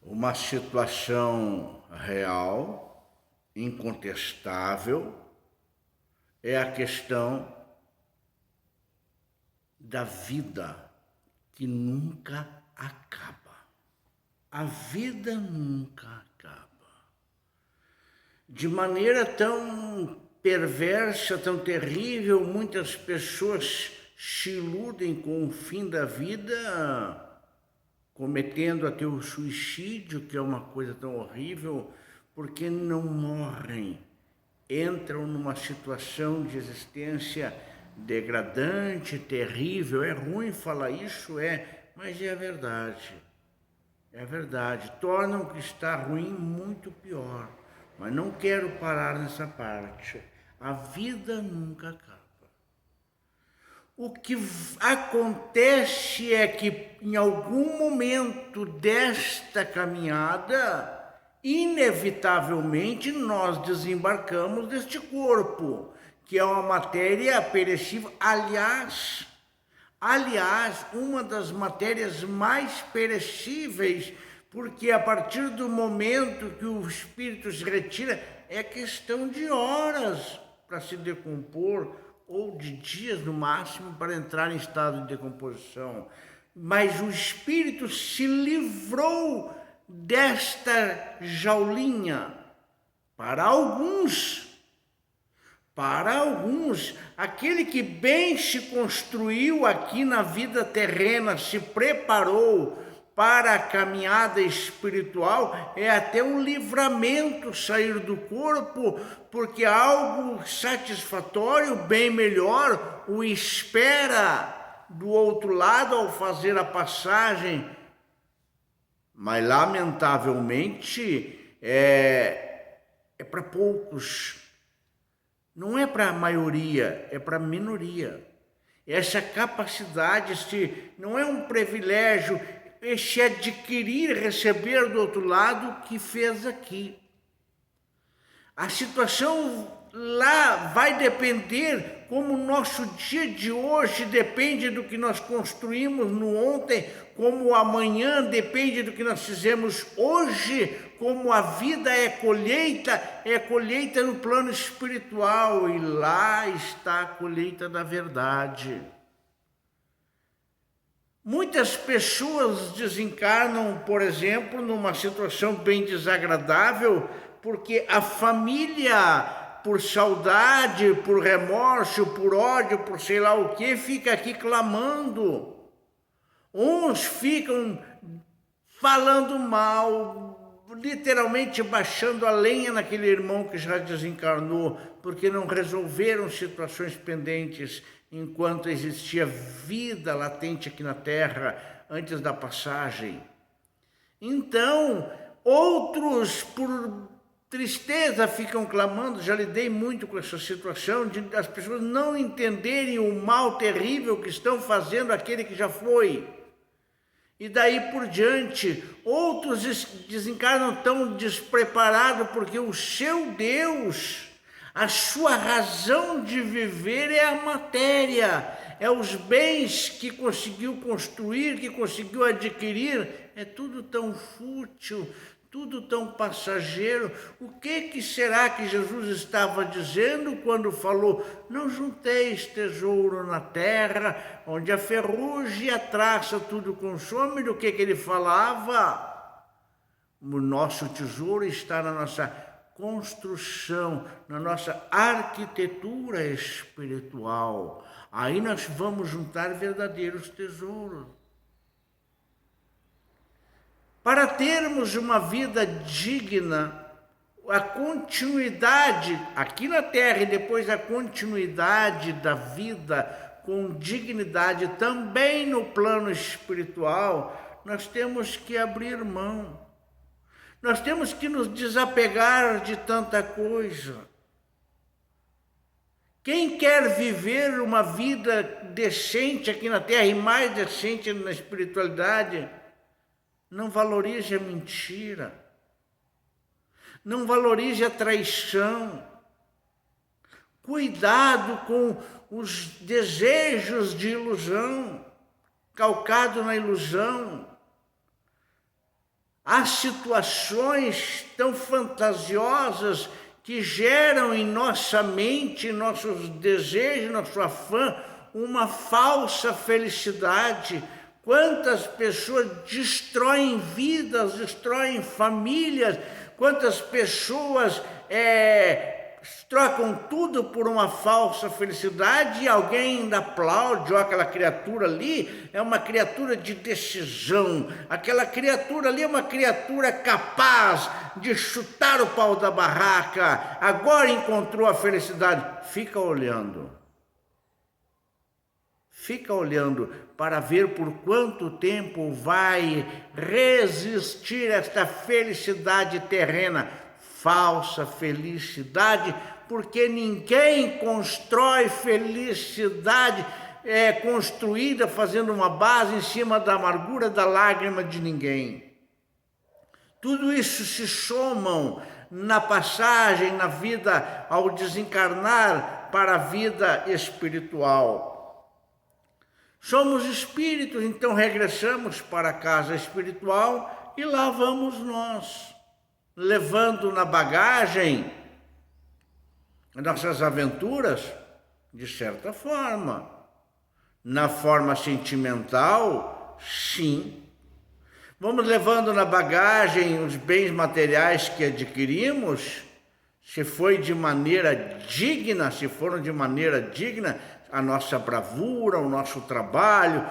Uma situação real, incontestável, é a questão da vida que nunca acaba. A vida nunca acaba. De maneira tão perversa, tão terrível, muitas pessoas se iludem com o fim da vida, cometendo até o suicídio, que é uma coisa tão horrível, porque não morrem, entram numa situação de existência degradante, terrível. É ruim falar isso, mas é a verdade. É a verdade. Tornam o que está ruim muito pior. Mas não quero parar nessa parte. A vida nunca acaba. O que acontece é que em algum momento desta caminhada, inevitavelmente nós desembarcamos deste corpo, que é uma matéria perecível. Aliás, uma das matérias mais perecíveis, porque a partir do momento que o espírito se retira, é questão de horas para se decompor, ou de dias no máximo para entrar em estado de decomposição. Mas o espírito se livrou desta jaulinha. Para alguns, aquele que bem se construiu aqui na vida terrena, se preparou para a caminhada espiritual, é até um livramento sair do corpo, porque algo satisfatório, bem melhor, o espera do outro lado ao fazer a passagem. Mas, lamentavelmente, é para poucos. Não é para a maioria, é para a minoria. Essa capacidade, não é um privilégio, esse adquirir, receber do outro lado o que fez aqui. A situação lá vai depender, como o nosso dia de hoje depende do que nós construímos no ontem, como o amanhã depende do que nós fizemos hoje, como a vida é colheita no plano espiritual, e lá está a colheita da verdade. Muitas pessoas desencarnam, por exemplo, numa situação bem desagradável, porque a família, por saudade, por remorso, por ódio, por sei lá o que, fica aqui clamando. Uns ficam falando mal, literalmente baixando a lenha naquele irmão que já desencarnou, porque não resolveram situações pendentes enquanto existia vida latente aqui na Terra, antes da passagem. Então, outros, por tristeza, ficam clamando. Já lidei muito com essa situação de as pessoas não entenderem o mal terrível que estão fazendo aquele que já foi. E daí por diante, outros desencarnam tão despreparados porque o seu Deus, a sua razão de viver é a matéria, é os bens que conseguiu construir, que conseguiu adquirir. É tudo tão fútil, tudo tão passageiro. O que será que Jesus estava dizendo quando falou: não junteis tesouro na terra, onde a ferrugem e a traça tudo consome? Do que ele falava? O nosso tesouro está na nossa construção, na nossa arquitetura espiritual. Aí nós vamos juntar verdadeiros tesouros. Para termos uma vida digna, a continuidade aqui na Terra e depois a continuidade da vida com dignidade também no plano espiritual, nós temos que abrir mão. Nós temos que nos desapegar de tanta coisa. Quem quer viver uma vida decente aqui na Terra e mais decente na espiritualidade, não valorize a mentira, não valorize a traição. Cuidado com os desejos de ilusão, calcado na ilusão. Há situações tão fantasiosas que geram em nossa mente, nossos desejos, nosso afã, uma falsa felicidade. Quantas pessoas destroem vidas, destroem famílias, quantas pessoas trocam tudo por uma falsa felicidade e alguém ainda aplaude, ó, aquela criatura ali é uma criatura de decisão, aquela criatura ali é uma criatura capaz de chutar o pau da barraca, agora encontrou a felicidade. Fica olhando para ver por quanto tempo vai resistir esta felicidade terrena, falsa felicidade, porque ninguém constrói felicidade construída fazendo uma base em cima da amargura, da lágrima de ninguém. Tudo isso se somam na passagem, na vida, ao desencarnar para a vida espiritual. Somos espíritos, então regressamos para a casa espiritual e lá vamos nós, levando na bagagem nossas aventuras, de certa forma. Na forma sentimental, sim. Vamos levando na bagagem os bens materiais que adquirimos, se foram de maneira digna, a nossa bravura, o nosso trabalho,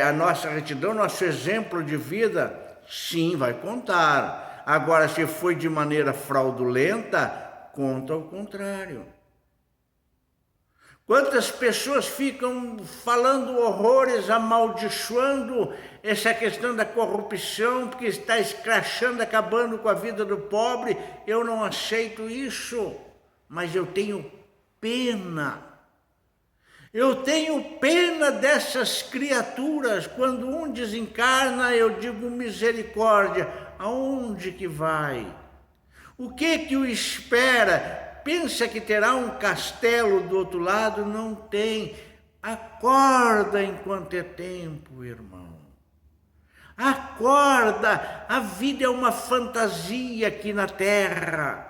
a nossa retidão, nosso exemplo de vida, sim, vai contar. Agora, se foi de maneira fraudulenta, conta o contrário. Quantas pessoas ficam falando horrores, amaldiçoando essa questão da corrupção, porque está escrachando, acabando com a vida do pobre. Eu não aceito isso, mas eu tenho pena. Eu tenho pena dessas criaturas. Quando um desencarna, eu digo misericórdia. Aonde que vai? O que o espera? Pensa que terá um castelo do outro lado? Não tem. Acorda enquanto é tempo, irmão. Acorda. A vida é uma fantasia aqui na Terra.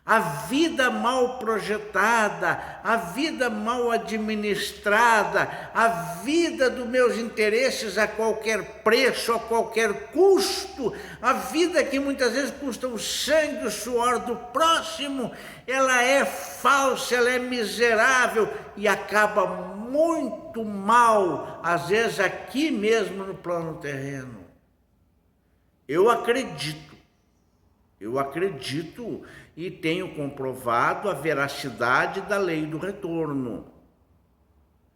A vida mal projetada, a vida mal administrada, a vida dos meus interesses a qualquer preço, a qualquer custo, a vida que muitas vezes custa o sangue, o suor do próximo, ela é falsa, ela é miserável e acaba muito mal, às vezes aqui mesmo no plano terreno. Eu acredito e tenho comprovado a veracidade da lei do retorno.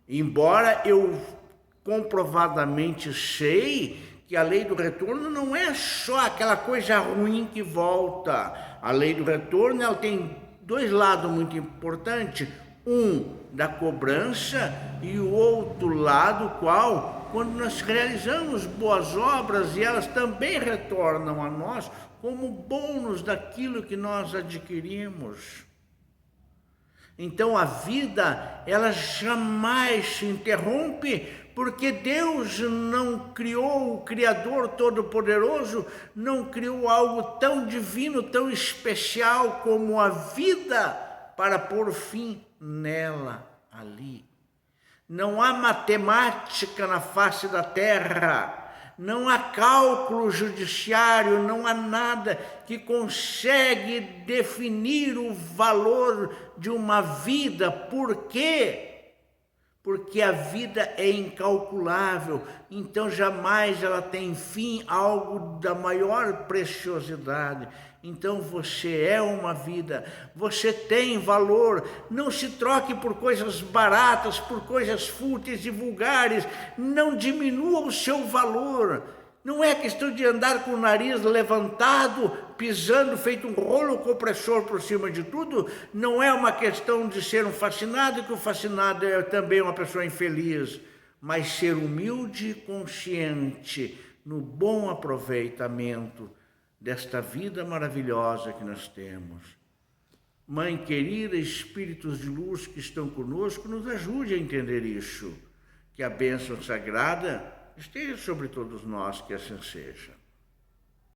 Embora eu comprovadamente sei que a lei do retorno não é só aquela coisa ruim que volta. A lei do retorno ela tem dois lados muito importantes. Um da cobrança e o outro lado qual, quando nós realizamos boas obras e elas também retornam a nós como bônus daquilo que nós adquirimos. Então a vida, ela jamais se interrompe, porque Deus não criou, o Criador Todo-Poderoso, não criou algo tão divino, tão especial como a vida para pôr fim nela, ali. Não há matemática na face da terra, não há cálculo judiciário, não há nada que consegue definir o valor de uma vida. Por quê? Porque a vida é incalculável, então jamais ela tem fim, algo da maior preciosidade. Então você é uma vida, você tem valor, não se troque por coisas baratas, por coisas fúteis e vulgares, não diminua o seu valor. Não é questão de andar com o nariz levantado, pisando, feito um rolo compressor por cima de tudo. Não é uma questão de ser um fascinado, que o fascinado é também uma pessoa infeliz. Mas ser humilde e consciente no bom aproveitamento desta vida maravilhosa que nós temos. Mãe querida, espíritos de luz que estão conosco, nos ajude a entender isso. Que a bênção sagrada esteja sobre todos nós, que assim seja.